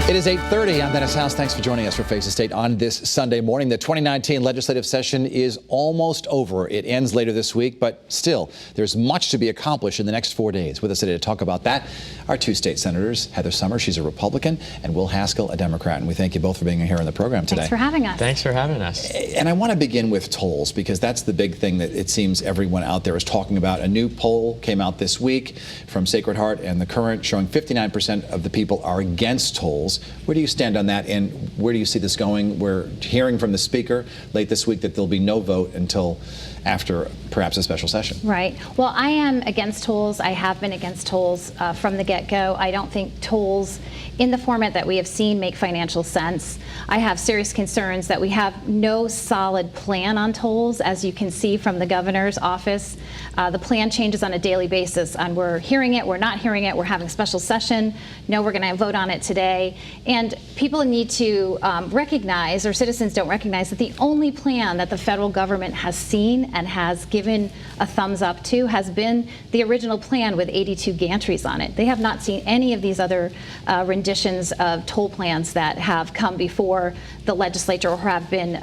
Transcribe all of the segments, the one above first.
It is 8:30. I'm Dennis House. Thanks for joining us for Face the State on this Sunday morning. The 2019 legislative session is almost over. It ends later this week, but still, there's much to be accomplished in the next 4 days. With us today to talk about that are two state senators, Heather Somers, she's a Republican, and Will Haskell, a Democrat. And we thank you both for being here on the program today. Thanks for having us. Thanks for having us. And I want to begin with tolls, because that's the big thing that it seems everyone out there is talking about. A new poll came out this week from Sacred Heart and The Current showing 59% of the people are against tolls. Where do you stand on that, and where do you see this going? We're hearing from the Speaker late this week that there'll be no vote until after perhaps a special session. Right. Well, I am against tolls. I have been against tolls from the get-go. I don't think tolls in the format that we have seen make financial sense. I have serious concerns that we have no solid plan on tolls. As you can see from the governor's office, the plan changes on a daily basis, and we're hearing it, we're not hearing it, we're having a special session, no, we're going to vote on it today. And people need to recognize, or citizens don't recognize, that the only plan that the federal government has seen and has given a thumbs up to has been the original plan with 82 gantries on it. They have not seen any of these other renditions of toll plans that have come before the legislature or have been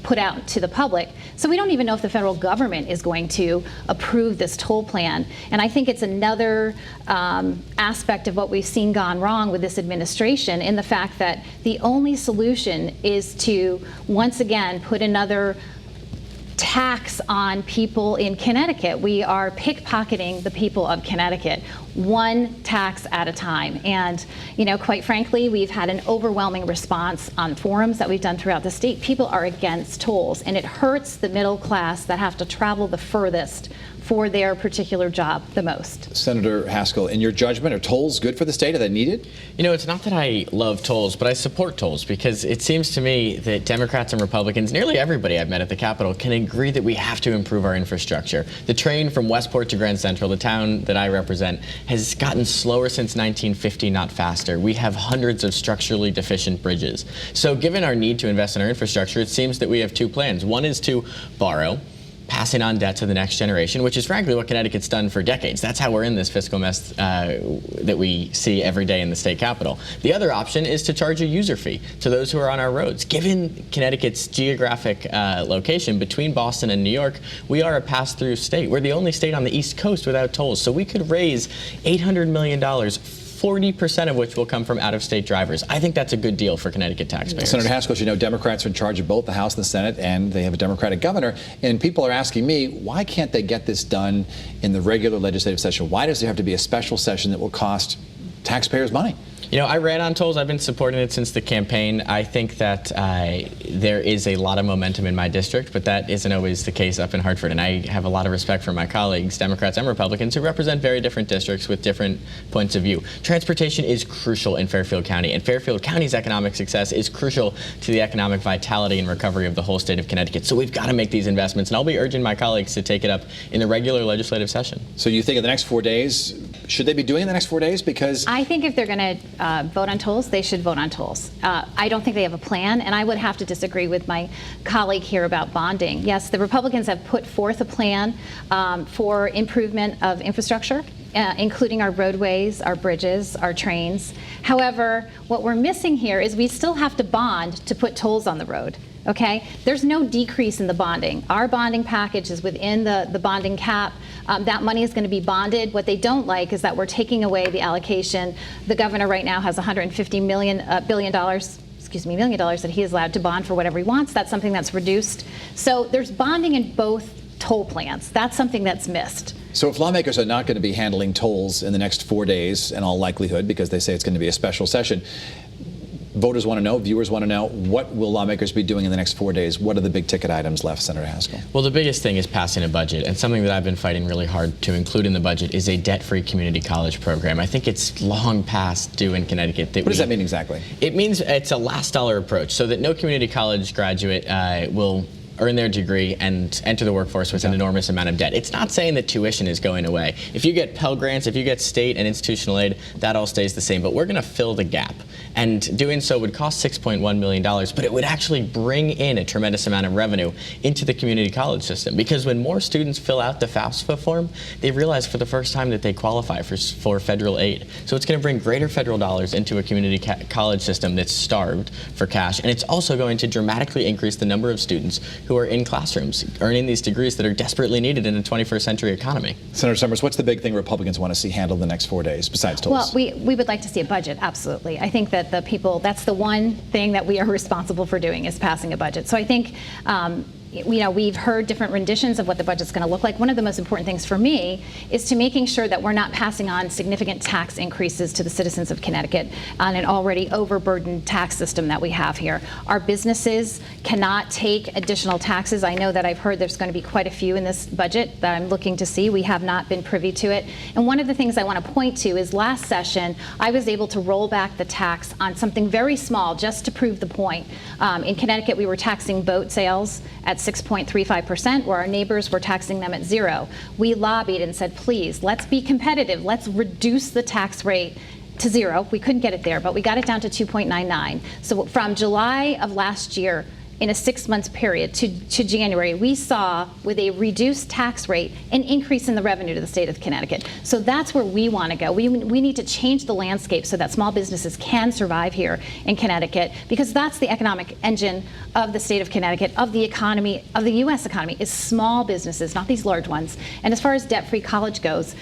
put out to the public. So we don't even know if the federal government is going to approve this toll plan. And I think it's another aspect of what we've seen gone wrong with this administration, in the fact that the only solution is to once again put another tax on people in Connecticut. We are pickpocketing the people of Connecticut, one tax at a time. And, quite frankly, we've had an overwhelming response on forums that we've done throughout the state. People are against tolls, and it hurts the middle class that have to travel the furthest for their particular job the most. Senator Haskell, in your judgment, are tolls good for the state? Are they needed? It's not that I love tolls, but I support tolls, because it seems to me that Democrats and Republicans, nearly everybody I've met at the Capitol, can agree that we have to improve our infrastructure. The train from Westport to Grand Central, the town that I represent, has gotten slower since 1950, not faster. We have hundreds of structurally deficient bridges. So given our need to invest in our infrastructure, it seems that we have two plans. One is to borrow, passing on debt to the next generation, which is frankly what Connecticut's done for decades. That's how we're in this fiscal mess that we see every day in the state capitol. The other option is to charge a user fee to those who are on our roads. Given Connecticut's geographic location between Boston and New York, we are a pass-through state. We're the only state on the East Coast without tolls. So we could raise $800 million, 40% of which will come from out-of-state drivers. I think that's a good deal for Connecticut taxpayers. Senator Haskell, as you know, Democrats are in charge of both the House and the Senate, and they have a Democratic governor. And people are asking me, why can't they get this done in the regular legislative session? Why does there have to be a special session that will cost taxpayers money? I ran on tolls. I've been supporting it since the campaign. I think that there is a lot of momentum in my district, but that isn't always the case up in Hartford. And I have a lot of respect for my colleagues, Democrats and Republicans, who represent very different districts with different points of view. Transportation is crucial in Fairfield County, and Fairfield County's economic success is crucial to the economic vitality and recovery of the whole state of Connecticut. So we've got to make these investments, and I'll be urging my colleagues to take it up in the regular legislative session. So you think in the next 4 days, should they be doing it in the next 4 days? Because I think if they're going to vote on tolls, they should vote on tolls. I don't think they have a plan, and I would have to disagree with my colleague here about bonding. Yes, the Republicans have put forth a plan for improvement of infrastructure, including our roadways, our bridges, our trains. However, what we're missing here is we still have to bond to put tolls on the road. Okay, there's no decrease in the bonding. Our bonding package is within the bonding cap. That money is going to be bonded. What they don't like is that we're taking away the allocation. The governor right now has $150 million that he is allowed to bond for whatever he wants. That's something that's reduced. So there's bonding in both toll plans. That's something that's missed. So if lawmakers are not going to be handling tolls in the next 4 days, in all likelihood, because they say it's going to be a special session, voters want to know, viewers want to know, what will lawmakers be doing in the next 4 days? What are the big ticket items left, Senator Haskell? Well, the biggest thing is passing a budget, and something that I've been fighting really hard to include in the budget is a debt-free community college program. I think it's long past due in Connecticut. What does that mean exactly? It means it's a last dollar approach, so that no community college graduate will earn their degree and enter the workforce with an enormous amount of debt. It's not saying that tuition is going away. If you get Pell Grants, if you get state and institutional aid, that all stays the same, but we're going to fill the gap. And doing so would cost $6.1 million, but it would actually bring in a tremendous amount of revenue into the community college system. Because when more students fill out the FAFSA form, they realize for the first time that they qualify for federal aid. So it's going to bring greater federal dollars into a community college system that's starved for cash. And it's also going to dramatically increase the number of students who are in classrooms earning these degrees that are desperately needed in a 21st century economy. Senator Summers, what's the big thing Republicans want to see handled the next 4 days besides tolls? Well, we would like to see a budget, absolutely. I think that that's the one thing that we are responsible for doing, is passing a budget. So I think we've heard different renditions of what the budget's going to look like. One of the most important things for me is to making sure that we're not passing on significant tax increases to the citizens of Connecticut on an already overburdened tax system that we have here. Our businesses cannot take additional taxes. I know that I've heard there's going to be quite a few in this budget that I'm looking to see. We have not been privy to it. And one of the things I want to point to is last session, I was able to roll back the tax on something very small just to prove the point. In Connecticut, we were taxing boat sales at 6.35%, where our neighbors were taxing them at 0. We lobbied and said, please, let's be competitive. Let's reduce the tax rate to 0. We couldn't get it there, but we got it down to 2.99. So from July of last year, in a 6-month period to January, we saw, with a reduced tax rate, an increase in the revenue to the state of Connecticut. So that's where we want to go. We need to change the landscape so that small businesses can survive here in Connecticut, because that's the economic engine of the state of Connecticut, of the economy, of the U.S. economy, is small businesses, not these large ones. And as far as debt-free college goes,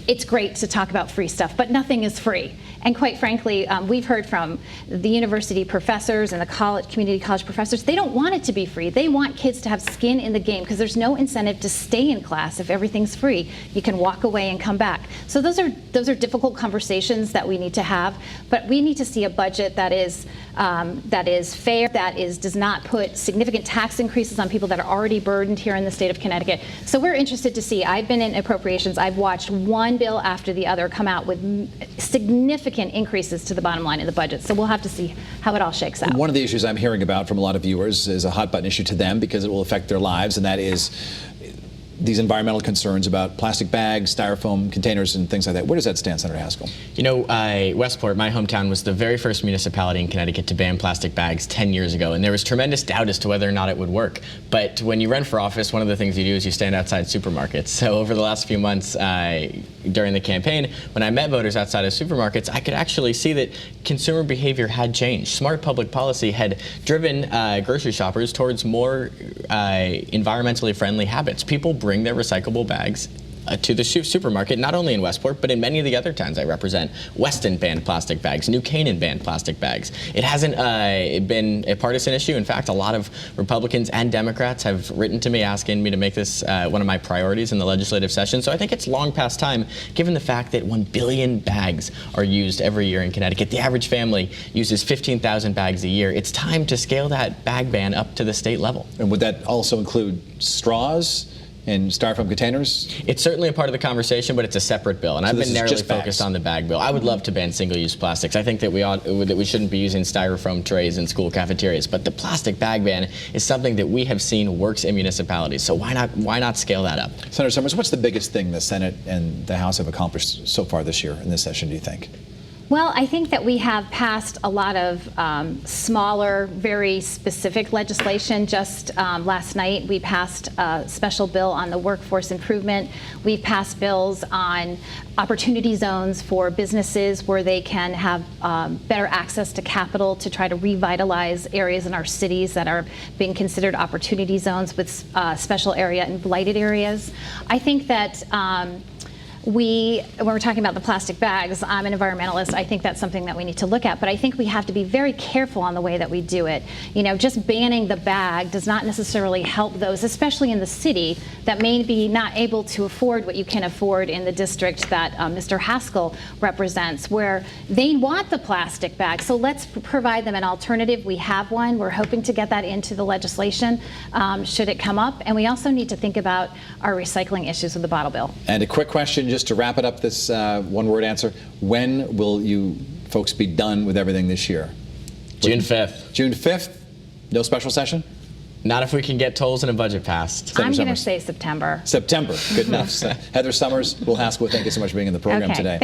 it's great to talk about free stuff, but nothing is free. And quite frankly, we've heard from the university professors and the community college professors, they don't want it to be free. They want kids to have skin in the game, because there's no incentive to stay in class if everything's free. You can walk away and come back. So those are difficult conversations that we need to have, but we need to see a budget that is fair, that does not put significant tax increases on people that are already burdened here in the state of Connecticut. So we're interested to see. I've been in appropriations. I've watched one bill after the other come out with significant increases to the bottom line of the budget. So we'll have to see how it all shakes out. One of the issues I'm hearing about from a lot of viewers is a hot button issue to them, because it will affect their lives, and that is these environmental concerns about plastic bags, styrofoam containers, and things like that. Where does that stand, Senator Haskell? You know, Westport, my hometown, was the very first municipality in Connecticut to ban plastic bags 10 years ago, and there was tremendous doubt as to whether or not it would work. But when you run for office, one of the things you do is you stand outside supermarkets. So over the last few months during the campaign, when I met voters outside of supermarkets, I could actually see that consumer behavior had changed. Smart public policy had driven grocery shoppers towards more environmentally friendly habits. People bring their recyclable bags to the supermarket, not only in Westport, but in many of the other towns I represent. Weston banned plastic bags. New Canaan banned plastic bags. It hasn't been a partisan issue. In fact, a lot of Republicans and Democrats have written to me asking me to make this one of my priorities in the legislative session. So I think it's long past time, given the fact that 1 billion bags are used every year in Connecticut. The average family uses 15,000 bags a year. It's time to scale that bag ban up to the state level. And would that also include straws and styrofoam containers? It's certainly a part of the conversation, but it's a separate bill, and I've been narrowly focused on the bag bill. I would love to ban single-use plastics. I think that we shouldn't be using styrofoam trays in school cafeterias, but the plastic bag ban is something that we have seen works in municipalities. So why not scale that up? Senator Summers, what's the biggest thing the Senate and the House have accomplished so far this year in this session, do you think? Well, I think that we have passed a lot of smaller, very specific legislation. Just last night, we passed a special bill on the workforce improvement. We've passed bills on opportunity zones for businesses where they can have better access to capital to try to revitalize areas in our cities that are being considered opportunity zones with special area and blighted areas. I think that when we're talking about the plastic bags, I'm an environmentalist. I think that's something that we need to look at, but I think we have to be very careful on the way that we do it. You know, just banning the bag does not necessarily help those, especially in the city, that may be not able to afford what you can afford in the district that Mr. Haskell represents, where they want the plastic bag. So let's provide them an alternative. We have one. We're hoping to get that into the legislation should it come up. And we also need to think about our recycling issues with the bottle bill. And a quick question, just to wrap it up, this one-word answer. When will you folks be done with everything this year? June 5th. June 5th? No special session? Not if we can get tolls and a budget passed. I'm going to say September. September. Good enough. Heather Summers, Will Haskell, thank you so much for being in the program today.